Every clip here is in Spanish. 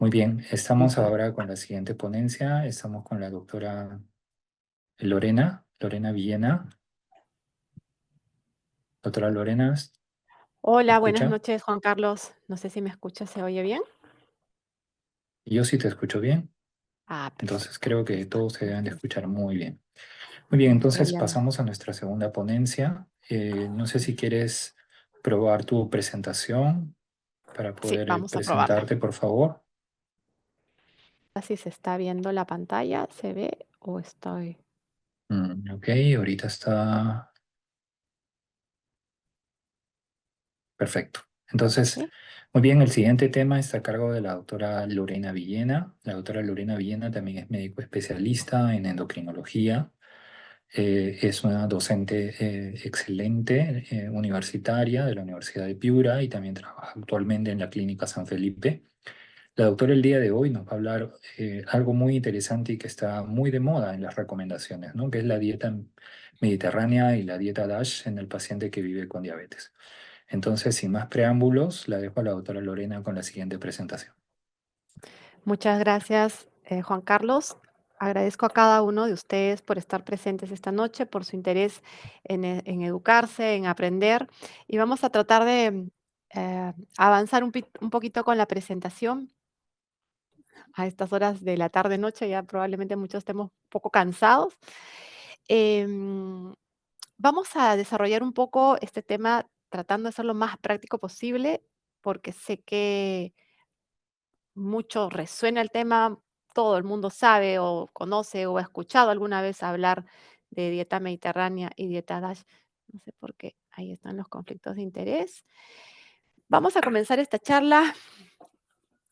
Muy bien, estamos Ujú. ahora con la siguiente ponencia. Estamos con la doctora Lorena Villena. Doctora Lorena, ¿me Hola, buenas escucha? noches, Juan Carlos. No sé si me escucha, ¿se oye bien? Yo sí te escucho bien, Ah, entonces perfecto. creo que Listo. todos se deben de Entonces, escuchar muy bien. Muy bien, entonces genial. pasamos a nuestra segunda ponencia. No sé si quieres probar tu presentación para Sí, poder vamos a probarla. presentarte, por favor. Si se está viendo la pantalla, ¿se ve o estoy? Ok, ahorita está perfecto. Entonces, Sí. muy bien, el siguiente tema está a cargo de la doctora Lorena Villena. La doctora Lorena Villena también es médico especialista en endocrinología. Es una docente excelente, universitaria de la Universidad de Piura y también trabaja actualmente en la Clínica San Felipe. La doctora el día de hoy nos va a hablar algo muy interesante y que está muy de moda en las recomendaciones, ¿no? Que es la dieta mediterránea y la dieta DASH en el paciente que vive con diabetes. Entonces, sin más preámbulos, la dejo a la doctora Lorena con la siguiente presentación. Muchas gracias, Juan Carlos. Agradezco a cada uno de ustedes por estar presentes esta noche, por su interés en educarse, en aprender. Y vamos a tratar de avanzar un poquito con la presentación. A estas horas de la tarde-noche ya probablemente muchos estemos un poco cansados. Em, Vamos a desarrollar un poco este tema tratando de ser lo más práctico posible, porque sé que mucho resuena el tema, todo el mundo sabe o conoce o ha escuchado alguna vez hablar de dieta mediterránea y dieta DASH. No sé por qué ahí están los conflictos de interés. Vamos a comenzar esta charla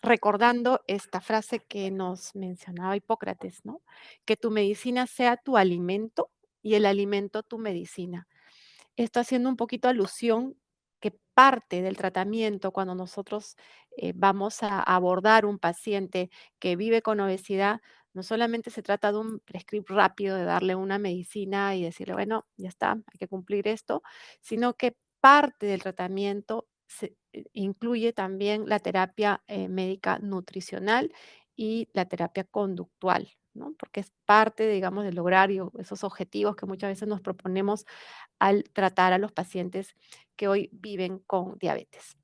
recordando esta frase que nos mencionaba Hipócrates, ¿no? Que tu medicina sea tu alimento y el alimento tu medicina. Esto haciendo un poquito alusión que parte del tratamiento cuando nosotros vamos a abordar un paciente que vive con obesidad, no solamente se trata de un prescript rápido de darle una medicina y decirle, bueno, ya está, hay que cumplir esto, sino que parte del tratamiento incluye también la terapia médica nutricional y la terapia conductual, ¿no? Porque es parte, digamos, de lograr esos objetivos que muchas veces nos proponemos al tratar a los pacientes que hoy viven con diabetes.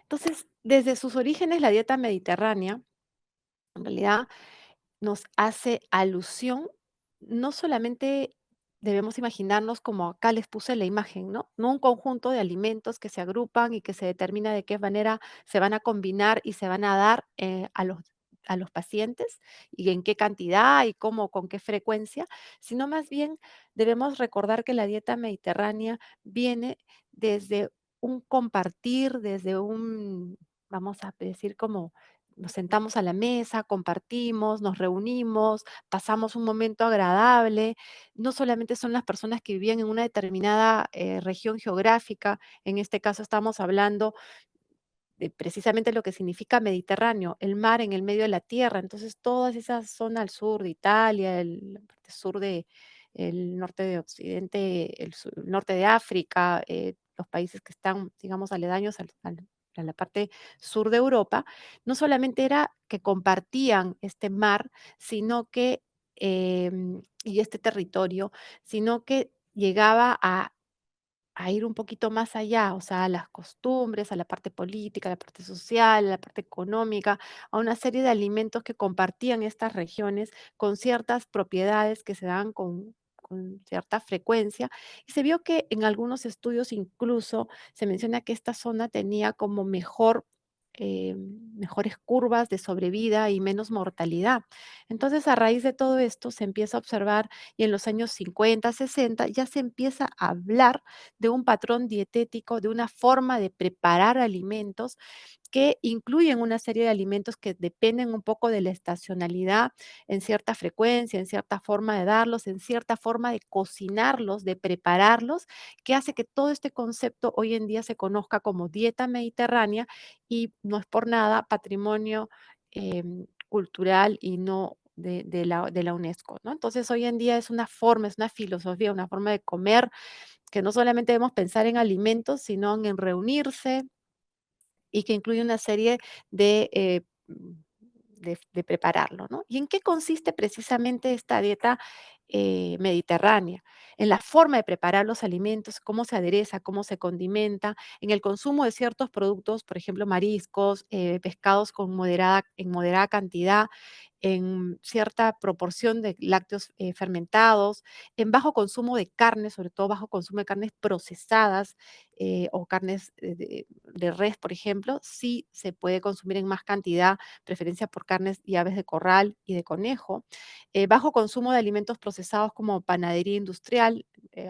Entonces, desde sus orígenes, la dieta mediterránea, en realidad, nos hace alusión, no solamente debemos imaginarnos como acá les puse la imagen, ¿no? No un conjunto de alimentos que se agrupan y que se determina de qué manera se van a combinar y se van a dar a los pacientes y en qué cantidad y cómo, con qué frecuencia, sino más bien debemos recordar que la dieta mediterránea viene desde un compartir, desde un, vamos a decir, como nos sentamos a la mesa, compartimos, nos reunimos, pasamos un momento agradable. No solamente son las personas que vivían en una determinada región geográfica, en este caso estamos hablando de precisamente lo que significa Mediterráneo, el mar en el medio de la tierra. Entonces, toda esa zona al sur de Italia, la parte sur de el norte de Occidente, el norte de África, los países que están, digamos, aledaños a la parte sur de Europa, no solamente era que compartían este mar, sino que, y este territorio, sino que llegaba a ir un poquito más allá, o sea, a las costumbres, a la parte política, a la parte social, a la parte económica, a una serie de alimentos que compartían estas regiones con ciertas propiedades que se dan con cierta frecuencia. Y se vio que en algunos estudios incluso se menciona que esta zona tenía como mejores curvas de sobrevida y menos mortalidad. Entonces, a raíz de todo esto, se empieza a observar y en los años 50, 60 ya se empieza a hablar de un patrón dietético, de una forma de preparar alimentos que incluyen una serie de alimentos que dependen un poco de la estacionalidad, en cierta frecuencia, en cierta forma de darlos, en cierta forma de cocinarlos, de prepararlos, que hace que todo este concepto hoy en día se conozca como dieta mediterránea y no es por nada patrimonio cultural y no de la UNESCO, ¿no? Entonces, hoy en día es una forma, es una filosofía, una forma de comer que no solamente debemos pensar en alimentos, sino en reunirse, y que incluye una serie de, de prepararlo, ¿no? ¿Y en qué consiste precisamente esta dieta mediterránea? En la forma de preparar los alimentos, cómo se adereza, cómo se condimenta, en el consumo de ciertos productos, por ejemplo, mariscos, pescados en moderada cantidad, en cierta proporción de lácteos fermentados, en bajo consumo de carne, sobre todo bajo consumo de carnes procesadas o carnes de res, por ejemplo, sí se puede consumir en más cantidad, preferencia por carnes y aves de corral y de conejo. Bajo consumo de alimentos procesados como panadería industrial,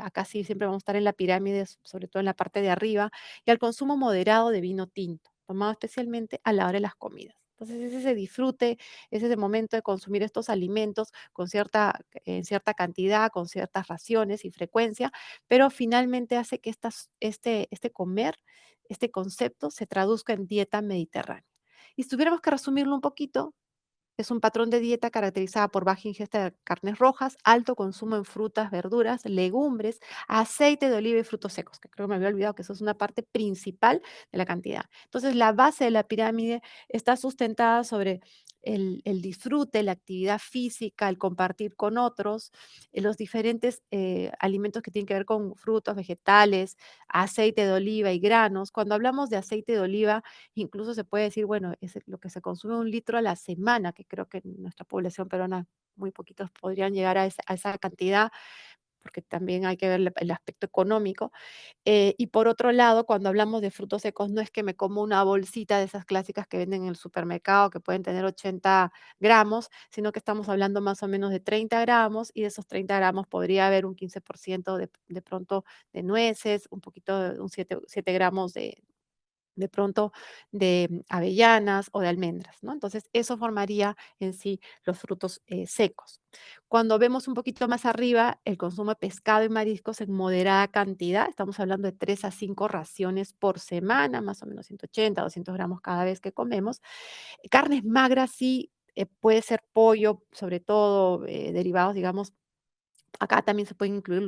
acá sí siempre vamos a estar en la pirámide, sobre todo en la parte de arriba, y al consumo moderado de vino tinto, tomado especialmente a la hora de las comidas. Entonces, es ese disfrute, es ese momento de consumir estos alimentos con en cierta cantidad, con ciertas raciones y frecuencia, pero finalmente hace que este comer, este concepto se traduzca en dieta mediterránea. Y si tuviéramos que resumirlo un poquito, es un patrón de dieta caracterizada por baja ingesta de carnes rojas, alto consumo en frutas, verduras, legumbres, aceite de oliva y frutos secos, que creo que me había olvidado que eso es una parte principal de la cantidad. Entonces, la base de la pirámide está sustentada sobre el disfrute, la actividad física, el compartir con otros, los diferentes alimentos que tienen que ver con frutos, vegetales, aceite de oliva y granos. Cuando hablamos de aceite de oliva, incluso se puede decir, bueno, es lo que se consume 1 litro a la semana, que creo que en nuestra población peruana muy poquitos podrían llegar a esa cantidad, porque también hay que ver el aspecto económico. Y por otro lado, cuando hablamos de frutos secos, no es que me como una bolsita de esas clásicas que venden en el supermercado, que pueden tener 80 gramos, sino que estamos hablando más o menos de 30 gramos, y de esos 30 gramos podría haber un 15% de pronto de nueces, un poquito, un 7 gramos de pronto de avellanas o de almendras, ¿no? Entonces, eso formaría en sí los frutos secos. Cuando vemos un poquito más arriba el consumo de pescado y mariscos en moderada cantidad, estamos hablando de 3 a 5 raciones por semana, más o menos 180, 200 gramos cada vez que comemos. Carnes magras sí, puede ser pollo, sobre todo derivados, digamos, acá también se pueden incluir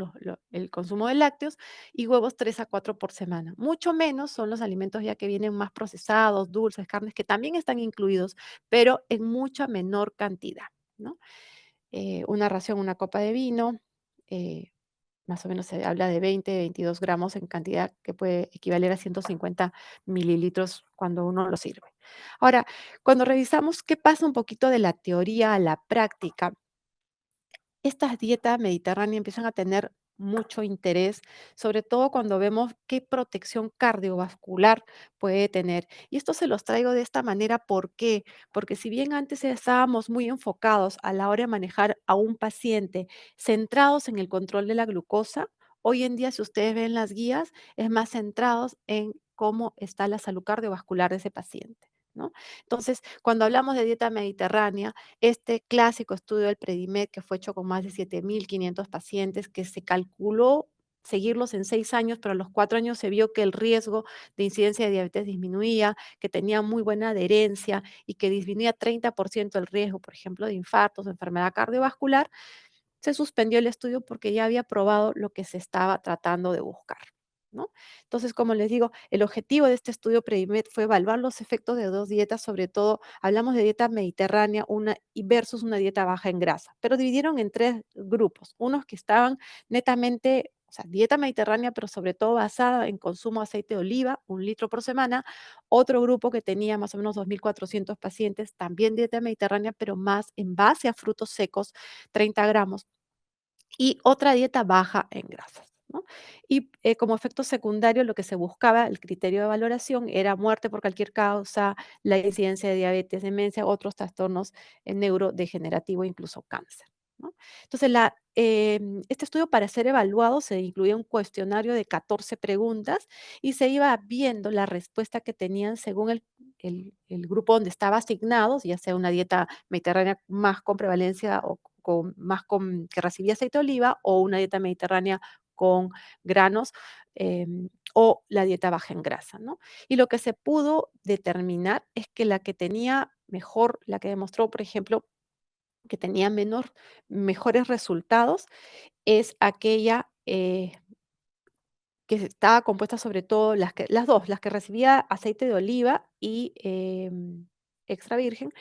el consumo de lácteos y huevos 3 a 4 por semana. Mucho menos son los alimentos ya que vienen más procesados, dulces, carnes que también están incluidos, pero en mucha menor cantidad, ¿no? Una ración, una copa de vino, eh, más o menos se habla de 20, 22 gramos en cantidad que puede equivaler a 150 mililitros cuando uno lo sirve. Ahora, cuando revisamos qué pasa un poquito de la teoría a la práctica, estas dietas mediterráneas empiezan a tener mucho interés, sobre todo cuando vemos qué protección cardiovascular puede tener. Y esto se los traigo de esta manera, ¿por qué? Porque si bien antes estábamos muy enfocados a la hora de manejar a un paciente, centrados en el control de la glucosa, hoy en día, si ustedes ven las guías, es más centrados en cómo está la salud cardiovascular de ese paciente, ¿no? Entonces, cuando hablamos de dieta mediterránea, este clásico estudio del Predimed, que fue hecho con más de 7.500 pacientes, que se calculó seguirlos en 6 años, pero a los 4 años se vio que el riesgo de incidencia de diabetes disminuía, que tenía muy buena adherencia y que disminuía 30% el riesgo, por ejemplo, de infartos, de enfermedad cardiovascular. Se suspendió el estudio porque ya había probado lo que se estaba tratando de buscar, ¿no? Entonces, como les digo, el objetivo de este estudio Predimed fue evaluar los efectos de 2 dietas, sobre todo hablamos de dieta mediterránea una y versus una dieta baja en grasa, pero dividieron en 3 grupos, unos que estaban netamente, o sea, dieta mediterránea, pero sobre todo basada en consumo de aceite de oliva, 1 litro por semana, otro grupo que tenía más o menos 2.400 pacientes, también dieta mediterránea, pero más en base a frutos secos, 30 gramos, y otra dieta baja en grasas, ¿no? Y como efecto secundario, lo que se buscaba, el criterio de valoración, era muerte por cualquier causa, la incidencia de diabetes, demencia, otros trastornos neurodegenerativos, incluso cáncer, ¿no? Entonces, este estudio, para ser evaluado, se incluía un cuestionario de 14 preguntas y se iba viendo la respuesta que tenían según el grupo donde estaba asignado, ya sea una dieta mediterránea más con prevalencia o que recibía aceite de oliva, o una dieta mediterránea con granos, o la dieta baja en grasa, ¿no? Y lo que se pudo determinar es que la que tenía mejor, la que demostró, por ejemplo, que tenía mejores resultados, es aquella que estaba compuesta sobre todo las 2, las que recibía aceite de oliva y, extra virgen,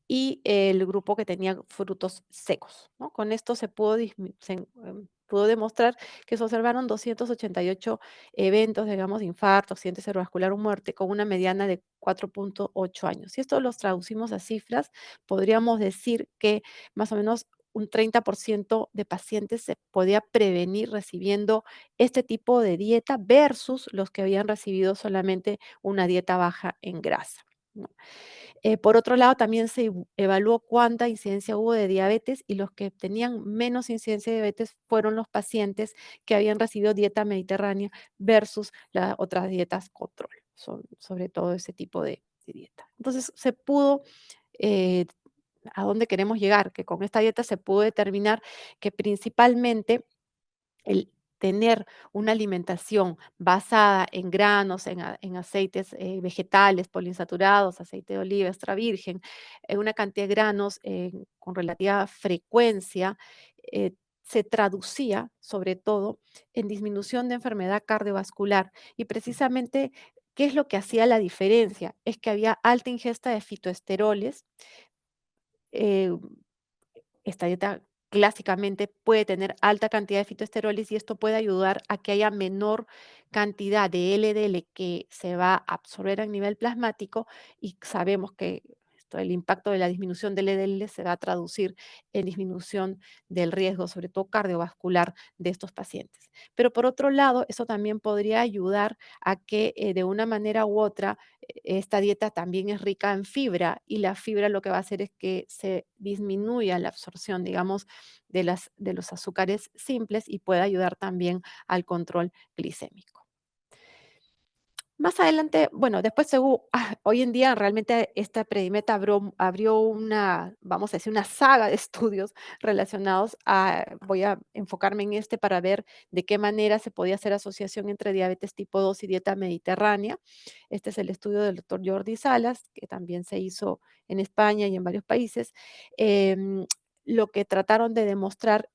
y el grupo que tenía frutos secos, ¿no? Con esto pudo demostrar que se observaron 288 eventos, digamos, de infarto, accidente cerebrovascular o muerte, con una mediana de 4.8 años. Si esto los traducimos a cifras, podríamos decir que más o menos un 30% de pacientes se podía prevenir recibiendo este tipo de dieta versus los que habían recibido solamente una dieta baja en grasa, ¿no? Por otro lado, también se evaluó cuánta incidencia hubo de diabetes y los que tenían menos incidencia de diabetes fueron los pacientes que habían recibido dieta mediterránea versus las otras dietas control, sobre todo ese tipo de dieta. Entonces, se pudo eh, a dónde queremos llegar, que con esta dieta se pudo determinar que principalmente el tener una alimentación basada en granos, en aceites vegetales, poliinsaturados, aceite de oliva extra virgen, una cantidad de granos con relativa frecuencia, se traducía sobre todo en disminución de enfermedad cardiovascular. Y precisamente, ¿qué es lo que hacía la diferencia? Es que había alta ingesta de fitoesteroles. eh, Esta dieta clásicamente puede tener alta cantidad de fitoesteroles y esto puede ayudar a que haya menor cantidad de LDL que se va a absorber a nivel plasmático y sabemos que el impacto de la disminución del LDL se va a traducir en disminución del riesgo, sobre todo cardiovascular, de estos pacientes. Pero por otro lado, eso también podría ayudar a que de una manera u otra esta dieta también es rica en fibra y la fibra lo que va a hacer es que se disminuya la absorción, digamos, de los azúcares simples y puede ayudar también al control glicémico. Más adelante, bueno, después hoy en día realmente esta Predimeta abrió una, vamos a decir, una saga de estudios relacionados voy a enfocarme en este para ver de qué manera se podía hacer asociación entre diabetes tipo 2 y dieta mediterránea. Este es el estudio del doctor Jordi Salas, que también se hizo en España y en varios países. Em, lo que trataron de demostrar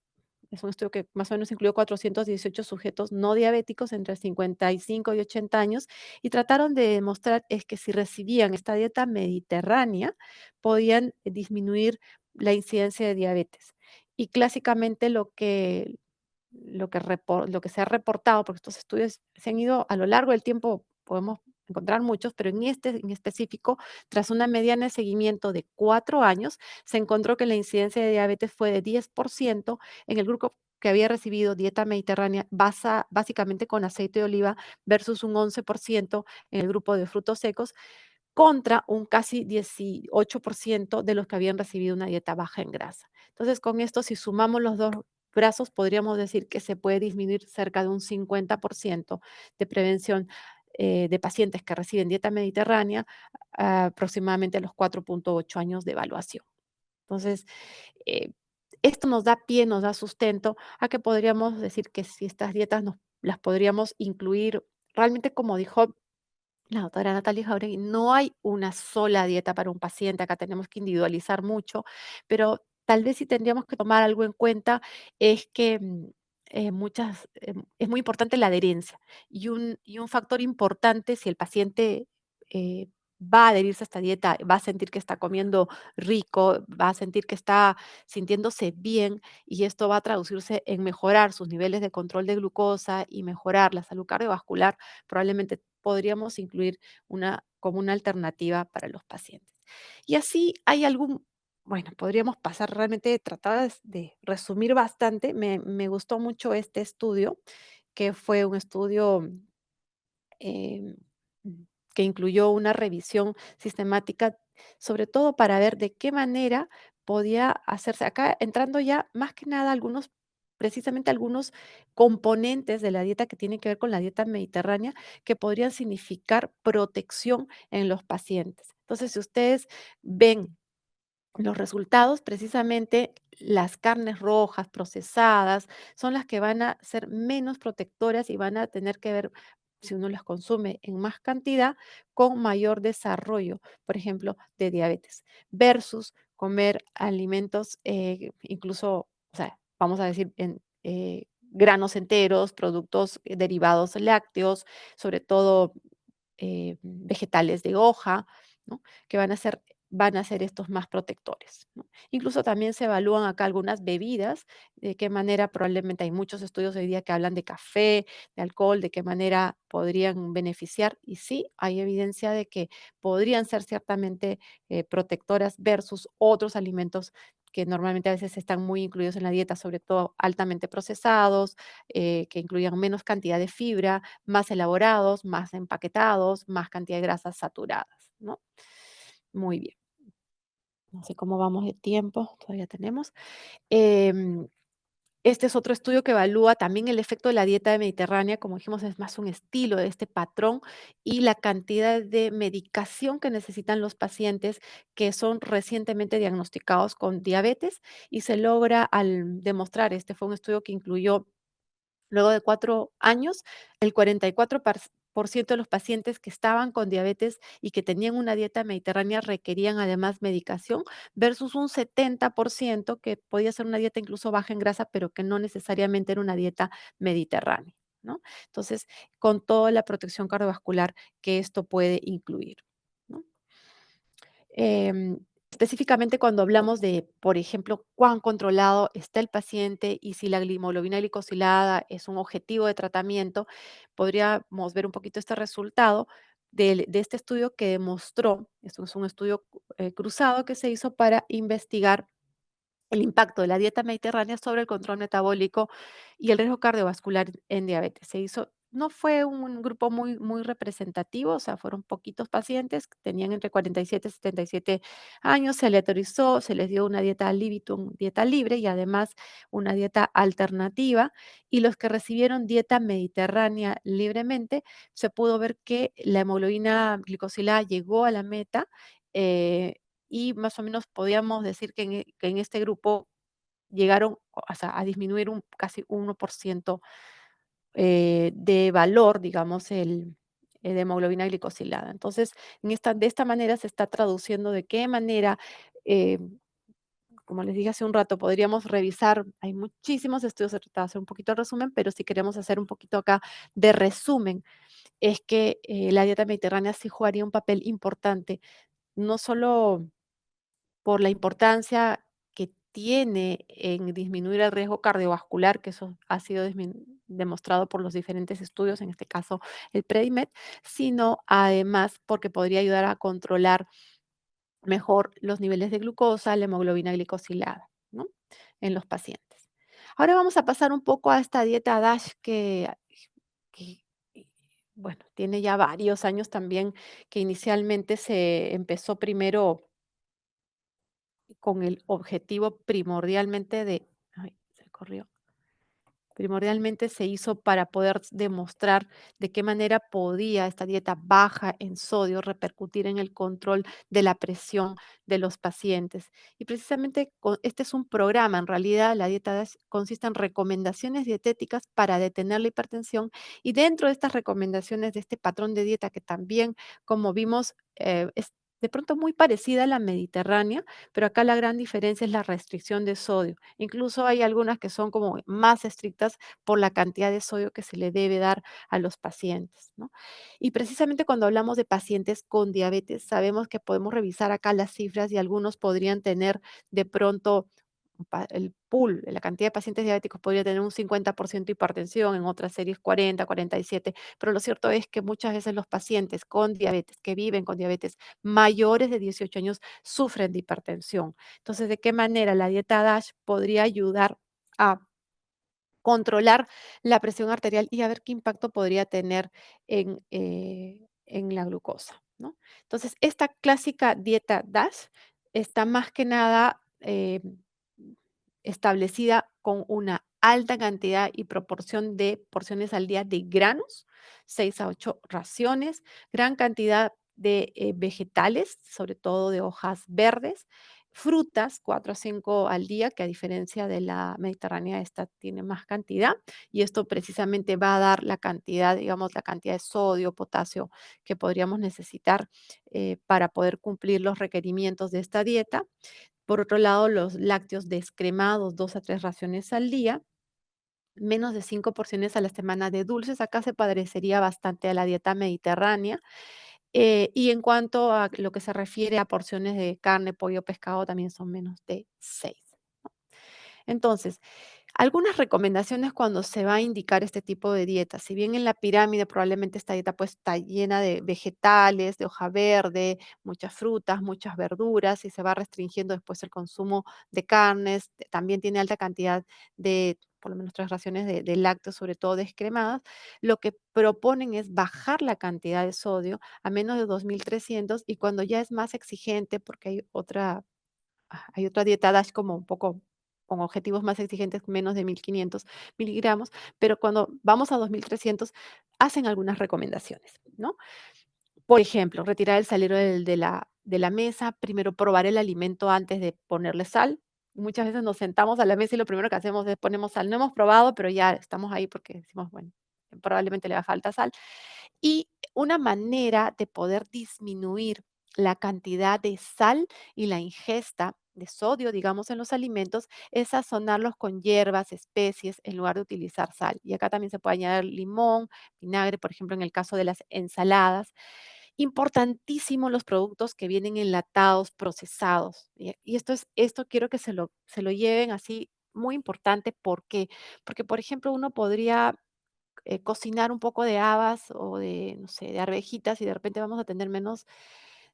es un estudio que más o menos incluyó 418 sujetos no diabéticos entre 55 y 80 años y trataron de demostrar es que si recibían esta dieta mediterránea podían disminuir la incidencia de diabetes. Y clásicamente lo que se ha reportado, porque estos estudios se han ido a lo largo del tiempo, podemos encontrar muchos, pero en este en específico, tras una mediana de seguimiento de 4 años, se encontró que la incidencia de diabetes fue de 10% en el grupo que había recibido dieta mediterránea básicamente con aceite de oliva versus un 11% en el grupo de frutos secos, contra un casi 18% de los que habían recibido una dieta baja en grasa. Entonces, con esto, si sumamos los dos brazos, podríamos decir que se puede disminuir cerca de un 50% de prevención de pacientes que reciben dieta mediterránea aproximadamente a los 4.8 años de evaluación. Entonces, eh, esto nos da pie, nos da sustento a que podríamos decir que si estas dietas las podríamos incluir realmente, como dijo la doctora Natalia Jauregui, no hay una sola dieta para un paciente, acá tenemos que individualizar mucho, pero tal vez sí tendríamos que tomar algo en cuenta es que es muy importante la adherencia y un factor importante si el paciente eh, va a adherirse a esta dieta, va a sentir que está comiendo rico, va a sentir que está sintiéndose bien y esto va a traducirse en mejorar sus niveles de control de glucosa y mejorar la salud cardiovascular, probablemente podríamos incluir como una alternativa para los pacientes. Y así hay bueno, podríamos pasar realmente, tratar de resumir bastante. Me gustó mucho este estudio, que fue un estudio em, que incluyó una revisión sistemática, sobre todo para ver de qué manera podía hacerse. Acá entrando ya más que nada precisamente algunos componentes de la dieta que tienen que ver con la dieta mediterránea que podrían significar protección en los pacientes. Entonces, si ustedes ven los resultados, precisamente las carnes rojas procesadas son las que van a ser menos protectoras y van a tener que ver, si uno las consume en más cantidad, con mayor desarrollo, por ejemplo, de diabetes, versus comer alimentos incluso, o sea, vamos a decir, granos enteros, productos derivados lácteos, sobre todo vegetales de hoja, ¿no? Que van a ser estos más protectores, ¿no? Incluso también se evalúan acá algunas bebidas, de qué manera probablemente hay muchos estudios hoy día que hablan de café, de alcohol, de qué manera podrían beneficiar. Y sí, hay evidencia de que podrían ser ciertamente protectoras versus otros alimentos que normalmente a veces están muy incluidos en la dieta, sobre todo altamente procesados, que incluyan menos cantidad de fibra, más elaborados, más empaquetados, más cantidad de grasas saturadas, ¿no? Muy bien. No sé cómo vamos de tiempo, todavía tenemos. Em, este es otro estudio que evalúa también el efecto de la dieta mediterránea, como dijimos, es más un estilo de este patrón y la cantidad de medicación que necesitan los pacientes que son recientemente diagnosticados con diabetes y se logra al demostrar, este fue un estudio que incluyó luego de 4 años, el 44% de los pacientes que estaban con diabetes y que tenían una dieta mediterránea requerían además medicación, versus un 70% que podía ser una dieta incluso baja en grasa, pero que no necesariamente era una dieta mediterránea, ¿no? Entonces, con toda la protección cardiovascular que esto puede incluir, ¿no? Específicamente cuando hablamos de, por ejemplo, cuán controlado está el paciente y si la hemoglobina glicosilada es un objetivo de tratamiento, podríamos ver un poquito este resultado de este estudio que demostró, esto es un estudio cruzado que se hizo para investigar el impacto de la dieta mediterránea sobre el control metabólico y el riesgo cardiovascular en diabetes. No fue un grupo muy representativo, o sea, fueron poquitos pacientes que tenían entre 47 y 77 años, se aleatorizó, se les dio una dieta Libitum, dieta libre y además una dieta alternativa, y los que recibieron dieta mediterránea libremente, se pudo ver que la hemoglobina glicosilada llegó a la meta, eh, y más o menos podíamos decir que en este grupo llegaron, o sea, a disminuir un casi 1% de valor, digamos, de hemoglobina glicosilada. Entonces, de esta manera se está traduciendo de qué manera, eh, como les dije hace un rato, podríamos revisar, hay muchísimos estudios, se trata de hacer un poquito de resumen, pero si queremos hacer un poquito acá de resumen, es que la dieta mediterránea sí jugaría un papel importante, no solo por la importancia que tiene en disminuir el riesgo cardiovascular, que eso ha sido demostrado por los diferentes estudios, en este caso el Predimed, sino además porque podría ayudar a controlar mejor los niveles de glucosa, la hemoglobina glicosilada, ¿no? En los pacientes. Ahora vamos a pasar un poco a esta dieta DASH que, bueno, tiene ya varios años también, que inicialmente se empezó primero con el objetivo primordialmente de ay, se corrió. Primordialmente se hizo para poder demostrar de qué manera podía esta dieta baja en sodio repercutir en el control de la presión de los pacientes. Y precisamente este es un programa, en realidad la dieta DASH consiste en recomendaciones dietéticas para detener la hipertensión y dentro de estas recomendaciones de este patrón de dieta que también, como vimos, es de pronto muy parecida a la mediterránea, pero acá la gran diferencia es la restricción de sodio. Incluso hay algunas que son como más estrictas por la cantidad de sodio que se le debe dar a los pacientes, ¿no? Y precisamente cuando hablamos de pacientes con diabetes, sabemos que podemos revisar acá las cifras y algunos podrían tener de pronto el pool, la cantidad de pacientes diabéticos podría tener un 50% hipertensión, en otras series 40, 47, pero lo cierto es que muchas veces los pacientes con diabetes, que viven con diabetes mayores de 18 años, sufren de hipertensión. Entonces, ¿de qué manera la dieta DASH podría ayudar a controlar la presión arterial y a ver qué impacto podría tener en la glucosa, ¿no? Entonces, esta clásica dieta DASH está más que nada establecida con una alta cantidad y proporción de porciones al día de granos, 6 a 8 raciones, gran cantidad de vegetales, sobre todo de hojas verdes, frutas, 4 a 5 al día, que a diferencia de la mediterránea, esta tiene más cantidad, y esto precisamente va a dar la cantidad, digamos, la cantidad de sodio, potasio que podríamos necesitar para poder cumplir los requerimientos de esta dieta. Por otro lado, los lácteos descremados, 2 a 3 raciones al día, menos de 5 porciones a la semana de dulces. Acá se parecería bastante a la dieta mediterránea. Y en cuanto a lo que se refiere a porciones de carne, pollo, pescado, también son menos de 6. Entonces, algunas recomendaciones cuando se va a indicar este tipo de dieta. Si bien en la pirámide probablemente esta dieta pues está llena de vegetales, de hoja verde, muchas frutas, muchas verduras y se va restringiendo después el consumo de carnes, también tiene alta cantidad de por lo menos 3 raciones de lácteos, sobre todo descremadas, lo que proponen es bajar la cantidad de sodio a menos de 2.300 y cuando ya es más exigente, porque hay otra dieta DASH como un poco con objetivos más exigentes, menos de 1.500 miligramos, pero cuando vamos a 2.300 hacen algunas recomendaciones, ¿no? Por ejemplo, retirar el salero de la mesa, primero probar el alimento antes de ponerle sal. Muchas veces nos sentamos a la mesa y lo primero que hacemos es ponemos sal. No hemos probado, pero ya estamos ahí porque decimos, bueno, probablemente le va falta sal. Y una manera de poder disminuir la cantidad de sal y la ingesta de sodio, digamos, en los alimentos, es sazonarlos con hierbas, especies, en lugar de utilizar sal. Y acá también se puede añadir limón, vinagre, por ejemplo, en el caso de las ensaladas. Importantísimo los productos que vienen enlatados, procesados. Y esto quiero que se lo lleven así, muy importante. ¿Por qué? Porque, por ejemplo, uno podría cocinar un poco de habas o de, no sé, de arvejitas y de repente vamos a tener menos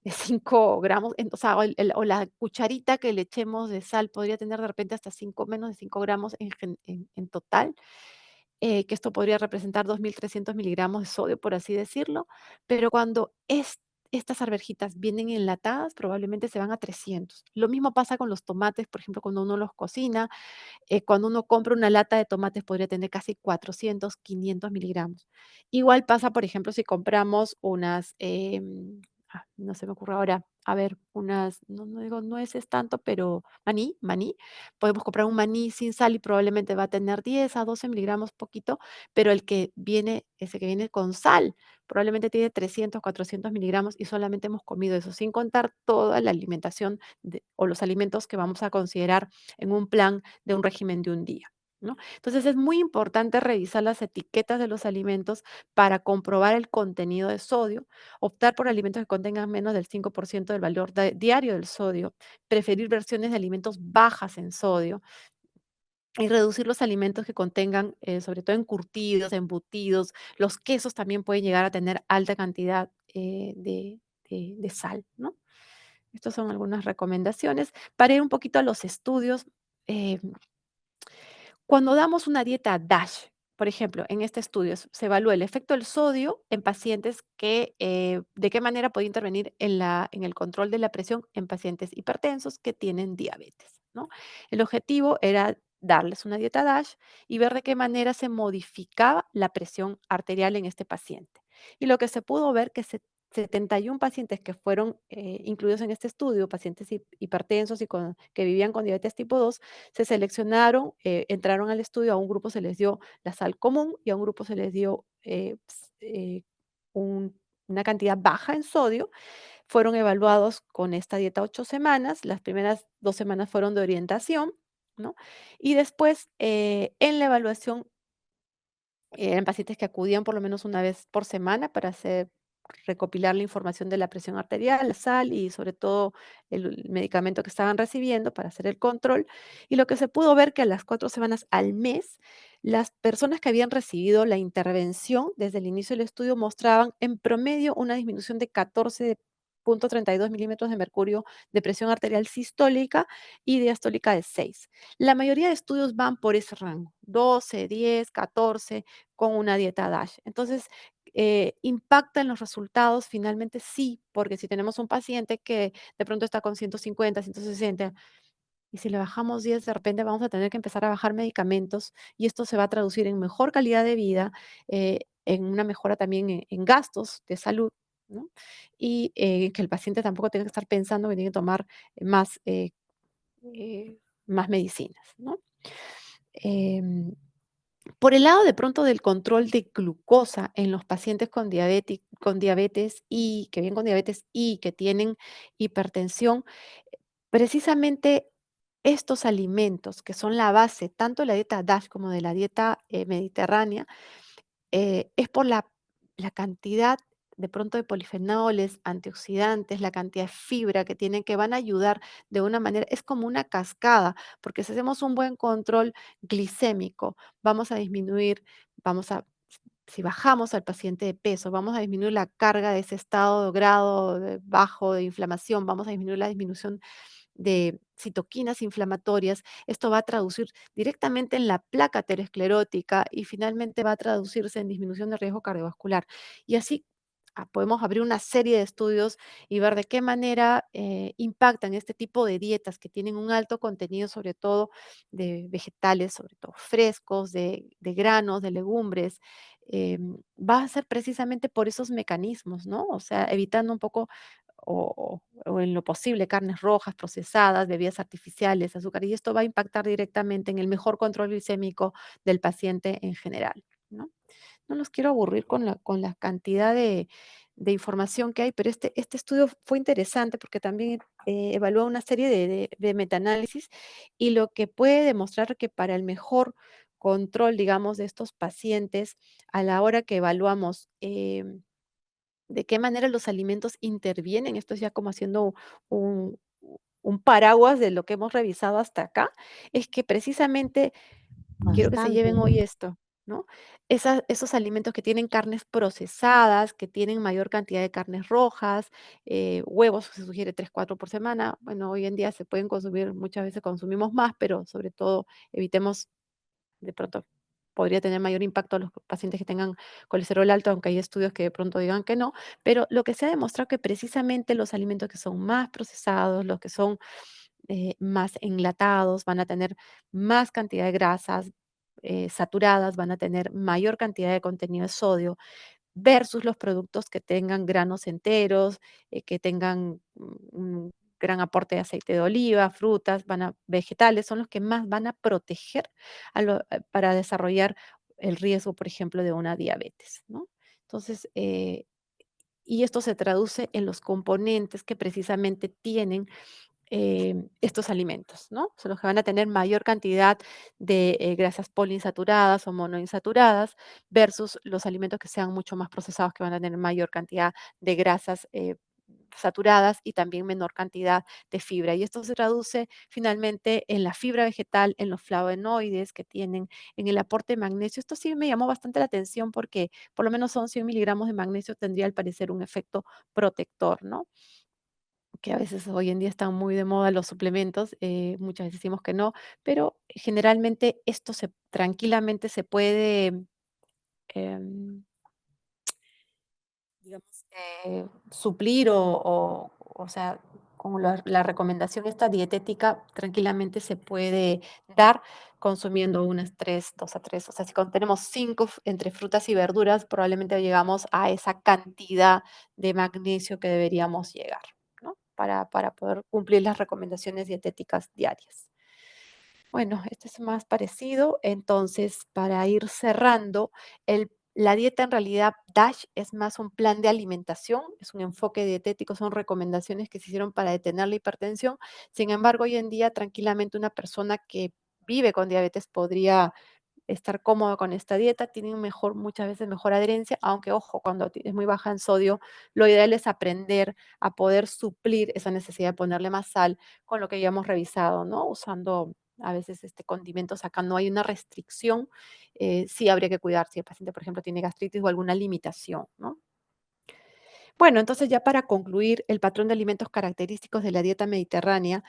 de 5 gramos, o sea, o la cucharita que le echemos de sal podría tener de repente hasta 5 menos de 5 gramos en total, que esto podría representar 2.300 miligramos de sodio, por así decirlo, pero cuando estas arvejitas vienen enlatadas, probablemente se van a 300. Lo mismo pasa con los tomates, por ejemplo, cuando uno los cocina, cuando uno compra una lata de tomates podría tener casi 400, 500 miligramos. Igual pasa, por ejemplo, si compramos unas, no se me ocurre ahora, a ver, unas, no digo nueces tanto, pero maní, podemos comprar un maní sin sal y probablemente va a tener 10 a 12 miligramos, poquito, pero ese que viene con sal, probablemente tiene 300, 400 miligramos y solamente hemos comido eso, sin contar toda la alimentación o los alimentos que vamos a considerar en un plan de un régimen de un día, ¿no? Entonces es muy importante revisar las etiquetas de los alimentos para comprobar el contenido de sodio, optar por alimentos que contengan menos del 5% del valor diario del sodio, preferir versiones de alimentos bajas en sodio y reducir los alimentos que contengan, sobre todo encurtidos, embutidos. Los quesos también pueden llegar a tener alta cantidad de sal, ¿no? Estas son algunas recomendaciones. Para ir un poquito a los estudios, eh, cuando damos una dieta DASH, por ejemplo, en este estudio se evalúa el efecto del sodio en pacientes de qué manera puede intervenir en el control de la presión en pacientes hipertensos que tienen diabetes, ¿no? El objetivo era darles una dieta DASH y ver de qué manera se modificaba la presión arterial en este paciente. Y lo que se pudo ver que 71 pacientes que fueron incluidos en este estudio, pacientes hipertensos y que vivían con diabetes tipo 2, se seleccionaron, entraron al estudio, a un grupo se les dio la sal común y a un grupo se les dio una cantidad baja en sodio. Fueron evaluados con esta dieta 8 semanas. Las primeras 2 semanas fueron de orientación, ¿no? Y después, en la evaluación, eran pacientes que acudían por lo menos una vez por semana para recopilar la información de la presión arterial, la sal y sobre todo el medicamento que estaban recibiendo para hacer el control. Y lo que se pudo ver que a las 4 semanas al mes, las personas que habían recibido la intervención desde el inicio del estudio mostraban en promedio una disminución de 14,32 milímetros de mercurio de presión arterial sistólica y diastólica de 6. La mayoría de estudios van por ese rango, 12, 10, 14, con una dieta DASH. Entonces, ¿impacta en los resultados? Finalmente sí, porque si tenemos un paciente que de pronto está con 150, 160, y si le bajamos 10, de repente vamos a tener que empezar a bajar medicamentos y esto se va a traducir en mejor calidad de vida, en una mejora también en gastos de salud, ¿no? Y que el paciente tampoco tenga que estar pensando que tiene que tomar más, eh, más medicinas, ¿no? Em, por el lado de pronto del control de glucosa en los pacientes con diabetes y que vienen con diabetes y que tienen hipertensión, precisamente estos alimentos que son la base tanto de la dieta DASH como de la dieta mediterránea, es por la cantidad de pronto de polifenoles, antioxidantes, la cantidad de fibra que tienen, que van a ayudar de una manera, es como una cascada, porque si hacemos un buen control glicémico, vamos a disminuir, vamos a, si bajamos al paciente de peso, vamos a disminuir la carga de ese estado de grado bajo de inflamación, vamos a disminuir la disminución de citoquinas inflamatorias. Esto va a traducir directamente en la placa aterosclerótica y finalmente va a traducirse en disminución de riesgo cardiovascular. Y así podemos abrir una serie de estudios y ver de qué manera impactan este tipo de dietas que tienen un alto contenido, sobre todo de vegetales, sobre todo frescos, de granos, de legumbres. Va a ser precisamente por esos mecanismos, ¿no? O sea, evitando un poco o en lo posible carnes rojas, procesadas, bebidas artificiales, azúcar, y esto va a impactar directamente en el mejor control glicémico del paciente en general, ¿no? No los quiero aburrir con la cantidad de información que hay, pero este estudio fue interesante porque también evaluó una serie de metaanálisis y lo que puede demostrar que para el mejor control, digamos, de estos pacientes, a la hora que evaluamos de qué manera los alimentos intervienen. Esto es ya como haciendo un, un paraguas de lo que hemos revisado hasta acá. Es que precisamente quiero que se Bastante. lleven hoy esto, ¿no? Esos alimentos que tienen carnes procesadas, que tienen mayor cantidad de carnes rojas, huevos, se sugiere 3 4 por semana. Bueno, hoy en día se pueden consumir, muchas veces consumimos más, pero sobre todo evitemos de pronto podría tener mayor impacto a los pacientes que tengan colesterol alto, aunque hay estudios que de pronto digan que no, pero lo que se ha demostrado que precisamente los alimentos que son más procesados, los que son más enlatados, van a tener más cantidad de grasas saturadas, van a tener mayor cantidad de contenido de sodio, versus los productos que tengan granos enteros, que tengan un gran aporte de aceite de oliva, frutas, vegetales, son los que más van a proteger para desarrollar el riesgo, por ejemplo, de una diabetes, ¿no? Entonces, y esto se traduce en los componentes que precisamente tienen estos alimentos, ¿no? Son los que van a tener mayor cantidad de grasas poliinsaturadas o monoinsaturadas versus los alimentos que sean mucho más procesados, que van a tener mayor cantidad de grasas saturadas y también menor cantidad de fibra. Y esto se traduce finalmente en la fibra vegetal, en los flavonoides que tienen, en el aporte de magnesio. Esto sí me llamó bastante la atención porque por lo menos son 100 miligramos de magnesio, tendría al parecer un efecto protector, ¿no? Que a veces hoy en día están muy de moda los suplementos, muchas veces decimos que no, pero generalmente esto tranquilamente se puede, em, digamos, suplir o sea, con la recomendación esta dietética tranquilamente se puede dar consumiendo unas 3 2 a 3 o sea, si tenemos 5 entre frutas y verduras, probablemente llegamos a esa cantidad de magnesio que deberíamos llegar, ¿no? Para poder cumplir las recomendaciones dietéticas diarias. Bueno, este es más parecido. Entonces, para ir cerrando, la dieta en realidad DASH es más un plan de alimentación, es un enfoque dietético, son recomendaciones que se hicieron para detener la hipertensión. Sin embargo, hoy en día tranquilamente una persona que vive con diabetes podría estar cómodo con esta dieta, tienen muchas veces mejor adherencia, aunque ojo, cuando es muy baja en sodio, lo ideal es aprender a poder suplir esa necesidad de ponerle más sal con lo que ya hemos revisado, ¿no? Usando a veces condimentos acá no hay una restricción, sí habría que cuidar si el paciente, por ejemplo, tiene gastritis o alguna limitación, ¿no? Bueno, entonces ya para concluir, el patrón de alimentos característicos de la dieta mediterránea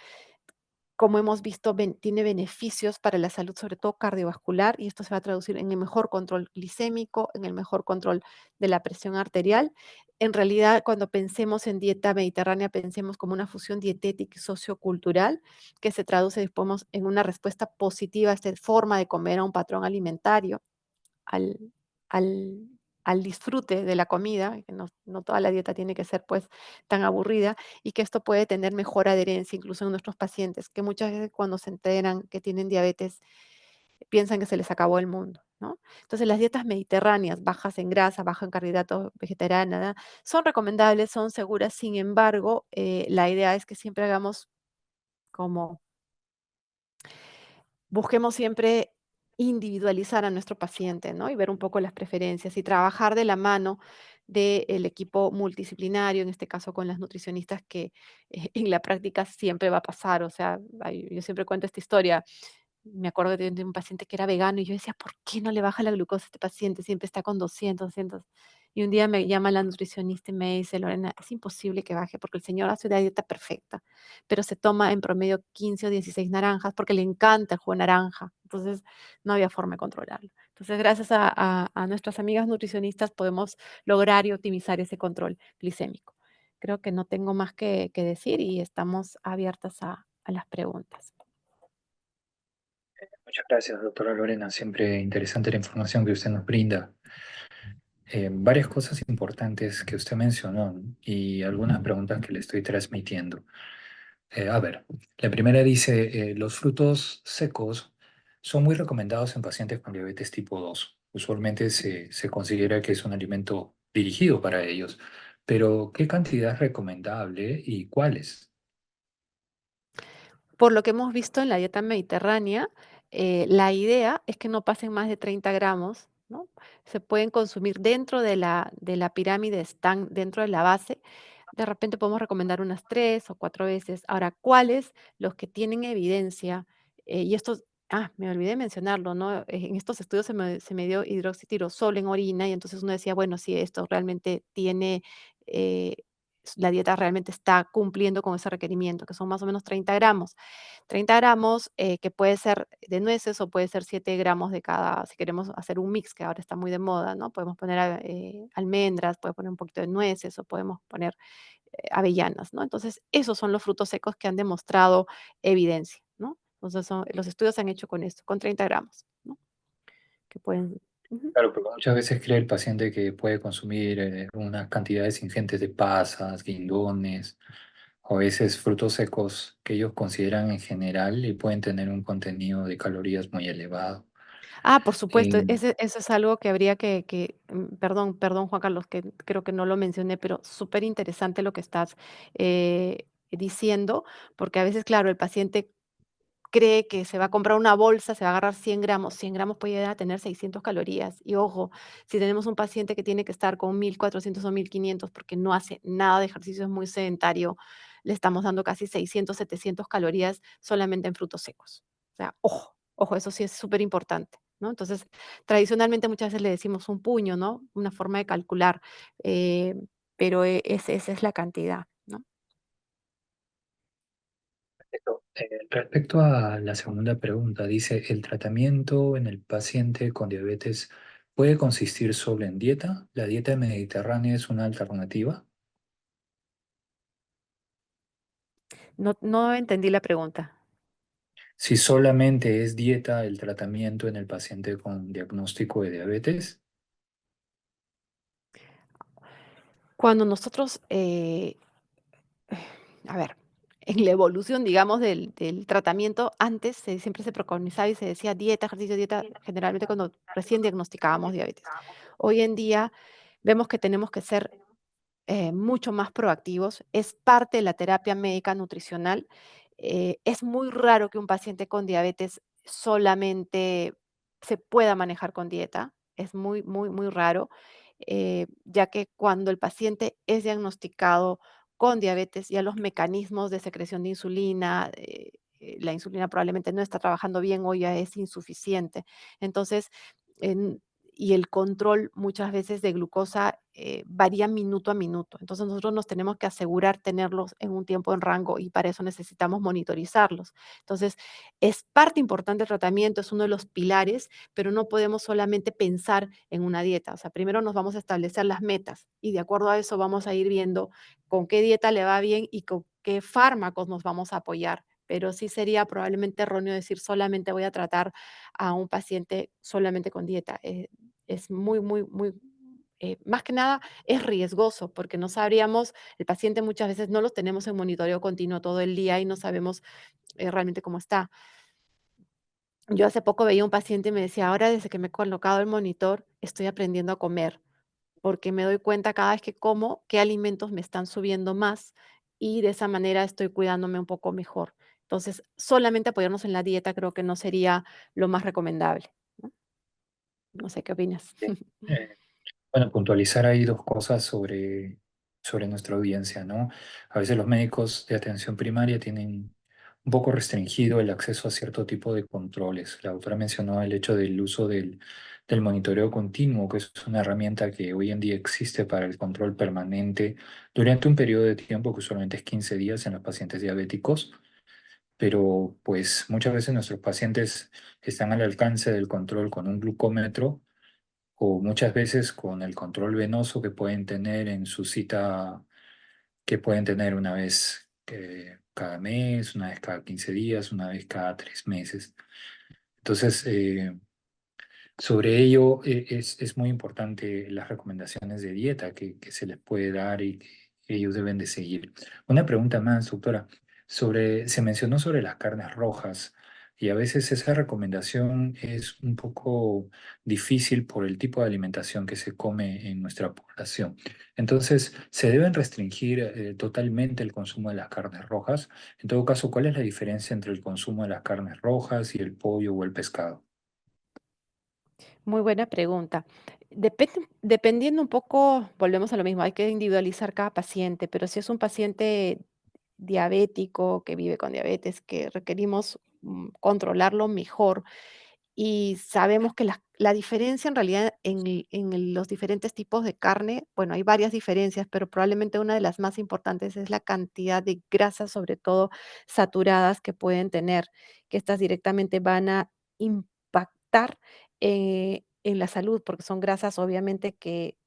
como hemos visto, tiene beneficios para la salud, sobre todo cardiovascular, y esto se va a traducir en el mejor control glicémico, en el mejor control de la presión arterial. En realidad, cuando pensemos en dieta mediterránea, pensemos como una fusión dietética y sociocultural que se traduce después en una respuesta positiva a esta forma de comer, a un patrón alimentario, al, al, al disfrute de la comida, que no toda la dieta tiene que ser pues tan aburrida y que esto puede tener mejor adherencia incluso en nuestros pacientes, que muchas veces cuando se enteran que tienen diabetes piensan que se les acabó el mundo, ¿no? Entonces las dietas mediterráneas, bajas en grasa, bajas en carbohidratos, vegetariana, ¿no? Son recomendables, son seguras, sin embargo, la idea es que siempre hagamos como busquemos siempre individualizar a nuestro paciente, ¿no? Y ver un poco las preferencias y trabajar de la mano del equipo multidisciplinario, en este caso con las nutricionistas, que en la práctica siempre va a pasar. O sea, yo siempre cuento esta historia. Me acuerdo de un paciente que era vegano y yo decía: "¿Por qué no le baja la glucosa a este paciente? Siempre está con 200". Y un día me llama la nutricionista y me dice: "Lorena, es imposible que baje porque el señor hace una dieta perfecta, pero se toma en promedio 15 o 16 naranjas porque le encanta el jugo de naranja". Entonces, no había forma de controlarlo. Entonces, gracias a nuestras amigas nutricionistas podemos lograr y optimizar ese control glicémico. Creo que no tengo más que decir y estamos abiertas a las preguntas. Muchas gracias, doctora Lorena. Siempre interesante la información que usted nos brinda. Varias cosas importantes que usted mencionó, ¿no? Y algunas preguntas que le estoy transmitiendo. A ver, la primera dice, los frutos secos son muy recomendados en pacientes con diabetes tipo 2. Usualmente se considera que es un alimento dirigido para ellos, pero ¿qué cantidad es recomendable y cuáles? Por lo que hemos visto en la dieta mediterránea, la idea es que no pasen más de 30 gramos, ¿no? Se pueden consumir dentro de la pirámide, están dentro de la base. De repente podemos recomendar unas 3 o 4 veces. Ahora, ¿cuáles? Los que tienen evidencia, y estos, me olvidé mencionarlo, ¿no? En estos estudios se me dio hidroxitirosol en orina y entonces uno decía, bueno, si esto realmente tiene, eh, la dieta realmente está cumpliendo con ese requerimiento, que son más o menos 30 gramos. 30 gramos, que puede ser de nueces o puede ser 7 gramos de cada, si queremos hacer un mix, que ahora está muy de moda, ¿no? Podemos poner almendras, puede poner un poquito de nueces o podemos poner avellanas, ¿no? Entonces, esos son los frutos secos que han demostrado evidencia, ¿no? Entonces, los estudios se han hecho con esto, con 30 gramos, ¿no? Que pueden... Ujú. Claro, porque muchas veces cree el paciente que puede consumir unas cantidades ingentes de pasas, guindones, o a veces frutos secos que ellos consideran en general y pueden tener un contenido de calorías muy elevado. Por supuesto, Eh, eso es algo que habría perdón, perdón, Juan Carlos, que creo que no lo mencioné, pero súper interesante lo que estás diciendo, porque a veces, claro, el paciente cree que se va a comprar una bolsa, se va a agarrar 100 gramos, 100 gramos puede llegar a tener 600 calorías. Y ojo, si tenemos un paciente que tiene que estar con 1400 o 1500 porque no hace nada de ejercicio, es muy sedentario, le estamos dando casi 600, 700 calorías solamente en frutos secos. O sea, ojo, ojo, eso sí es súper importante, ¿no? Entonces, tradicionalmente muchas veces le decimos un puño, ¿no? Una forma de calcular, eh, pero esa es la cantidad, ¿no? respecto a la segunda pregunta, dice, ¿el tratamiento en el paciente con diabetes puede consistir solo en dieta? ¿La dieta mediterránea es una alternativa? No, no entendí la pregunta. Si solamente es dieta el tratamiento en el paciente con diagnóstico de diabetes. Cuando nosotros, a ver, en la evolución, digamos, del tratamiento, antes siempre se preconizaba y se decía dieta, generalmente cuando recién diagnosticábamos diabetes. Hoy en día vemos que tenemos que ser mucho más proactivos. Es parte de la terapia médica nutricional. Es muy raro que un paciente con diabetes solamente se pueda manejar con dieta. Es muy, muy, muy raro, ya que cuando el paciente es diagnosticado con diabetes, ya los mecanismos de secreción de insulina, la insulina probablemente no está trabajando bien o ya es insuficiente. Entonces, en- y el control muchas veces de glucosa varía minuto a minuto. Entonces nosotros nos tenemos que asegurar tenerlos en un tiempo en rango y para eso necesitamos monitorizarlos. Entonces es parte importante del tratamiento, es uno de los pilares, pero no podemos solamente pensar en una dieta. O sea, primero nos vamos a establecer las metas y de acuerdo a eso vamos a ir viendo con qué dieta le va bien y con qué fármacos nos vamos a apoyar. Pero sí sería probablemente erróneo decir solamente voy a tratar a un paciente solamente con dieta. Es muy, muy, muy, más que nada es riesgoso porque no sabríamos, el paciente muchas veces no los tenemos en monitoreo continuo todo el día y no sabemos realmente cómo está. Yo hace poco veía un paciente y me decía, ahora desde que me he colocado el monitor, estoy aprendiendo a comer, porque me doy cuenta cada vez que como qué alimentos me están subiendo más y de esa manera estoy cuidándome un poco mejor. Entonces, solamente apoyarnos en la dieta creo que no sería lo más recomendable, ¿no? No sé qué opinas. Sí. Bueno, puntualizar ahí dos cosas sobre nuestra audiencia, ¿no? A veces los médicos de atención primaria tienen un poco restringido el acceso a cierto tipo de controles. La autora mencionó el hecho del uso del monitoreo continuo, que es una herramienta que hoy en día existe para el control permanente durante un periodo de tiempo que usualmente es 15 días en los pacientes diabéticos, pero pues muchas veces nuestros pacientes están al alcance del control con un glucómetro o muchas veces con el control venoso que pueden tener en su cita, que pueden tener una vez cada mes, una vez cada 15 días, una vez cada 3 meses. Entonces, sobre ello es muy importante las recomendaciones de dieta que se les puede dar y que ellos deben de seguir. Una pregunta más, doctora. Se mencionó sobre las carnes rojas y a veces esa recomendación es un poco difícil por el tipo de alimentación que se come en nuestra población. Entonces, ¿se deben restringir totalmente el consumo de las carnes rojas? En todo caso, ¿cuál es la diferencia entre el consumo de las carnes rojas y el pollo o el pescado? Muy buena pregunta. Dependiendo un poco, volvemos a lo mismo, hay que individualizar cada paciente, pero si es un paciente diabético que vive con diabetes, que requerimos controlarlo mejor, y sabemos que la diferencia en realidad los diferentes tipos de carne, bueno, hay varias diferencias, pero probablemente una de las más importantes es la cantidad de grasas, sobre todo saturadas, que pueden tener, que estas directamente van a impactar en la salud, porque son grasas obviamente que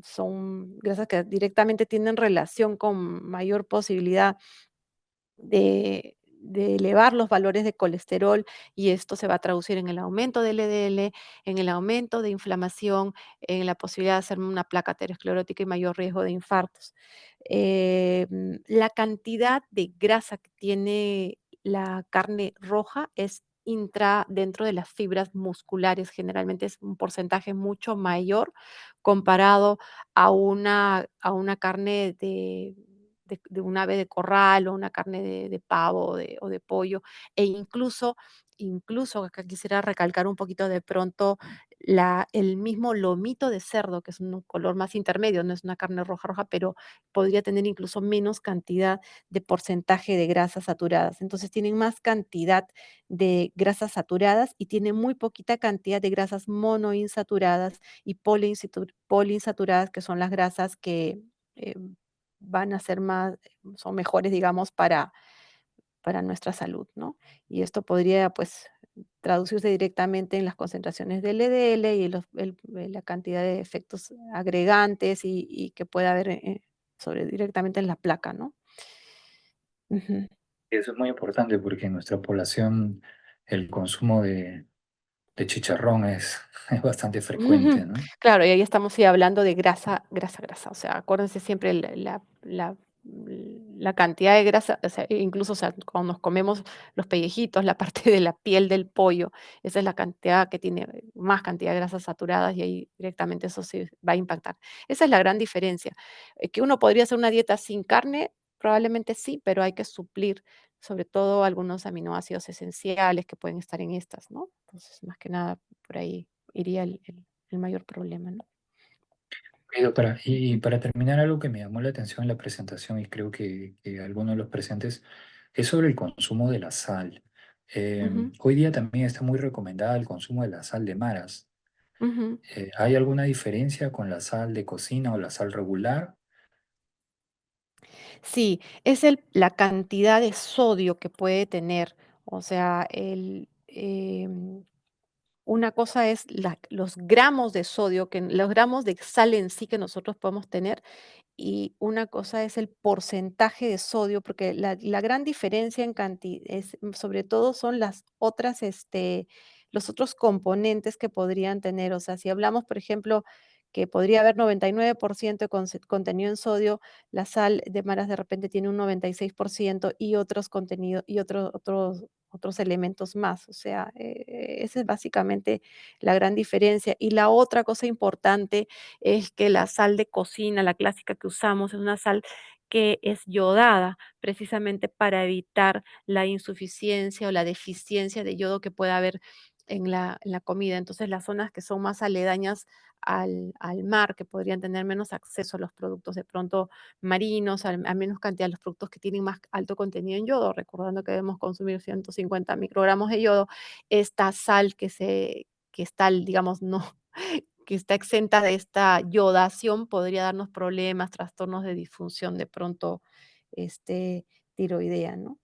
son grasas que directamente tienen relación con mayor posibilidad de elevar los valores de colesterol, y esto se va a traducir en el aumento del LDL, en el aumento de inflamación, en la posibilidad de hacer una placa aterosclerótica y mayor riesgo de infartos. La cantidad de grasa que tiene la carne roja es dentro de las fibras musculares, generalmente es un porcentaje mucho mayor comparado a una carne de un ave de corral o una carne de pavo o de pollo, e incluso acá quisiera recalcar un poquito de pronto el mismo lomito de cerdo, que es un color más intermedio, no es una carne roja roja, pero podría tener incluso menos cantidad de porcentaje de grasas saturadas. Entonces tienen más cantidad de grasas saturadas y tienen muy poquita cantidad de grasas monoinsaturadas y poliinsaturadas, que son las grasas que eh, van a ser son mejores, digamos, para nuestra salud, ¿no? Y esto podría, pues, traducirse directamente en las concentraciones de LDL y la cantidad de efectos agregantes y que pueda haber, directamente en la placa, ¿no? Ujú. Eso es muy importante porque en nuestra población el consumo de chicharrón es bastante frecuente, Ujú. ¿no? Claro, y ahí estamos sí hablando de grasa, grasa, grasa. O sea, acuérdense siempre la cantidad de grasa, o sea, incluso, o sea, cuando nos comemos los pellejitos, la parte de la piel del pollo, esa es la cantidad que tiene más cantidad de grasas saturadas y ahí directamente eso sí va a impactar. Esa es la gran diferencia. Que uno podría hacer una dieta sin carne, probablemente sí, pero hay que suplir sobre todo algunos aminoácidos esenciales que pueden estar en estas, ¿no? Entonces, más que nada, por ahí iría el mayor problema, ¿no? Ok, doctora, y Ujú, para terminar, algo que me llamó la atención en la presentación y creo que algunos de los presentes es sobre el consumo de la sal. ujú, Hoy día también está muy recomendada el consumo de la sal de maras. ujú. ¿Hay alguna diferencia con la sal de cocina o la sal regular? Sí, es la cantidad de sodio que puede tener. O sea, una cosa es los gramos de sodio, los gramos de sal en sí que nosotros podemos tener, y una cosa es el porcentaje de sodio, porque la gran diferencia en cantidad es, sobre todo son los otros componentes que podrían tener. O sea, si hablamos, por ejemplo, que podría haber 99% de contenido en sodio, la sal de maras de repente tiene un 96% y otros contenidos y otros elementos más. O sea, esa es básicamente la gran diferencia. Y la otra cosa importante es que la sal de cocina, la clásica que usamos, es una sal que es yodada, precisamente para evitar la insuficiencia o la deficiencia de yodo que pueda haber en la comida. Entonces, las zonas que son más aledañas al mar, que podrían tener menos acceso a los productos de pronto marinos, a menos cantidad de los productos que tienen más alto contenido en yodo, recordando que debemos consumir 150 microgramos de yodo, esta sal que está, digamos, no, que está exenta de esta yodación podría darnos problemas, trastornos de disfunción de pronto, este, tiroidea, ¿no?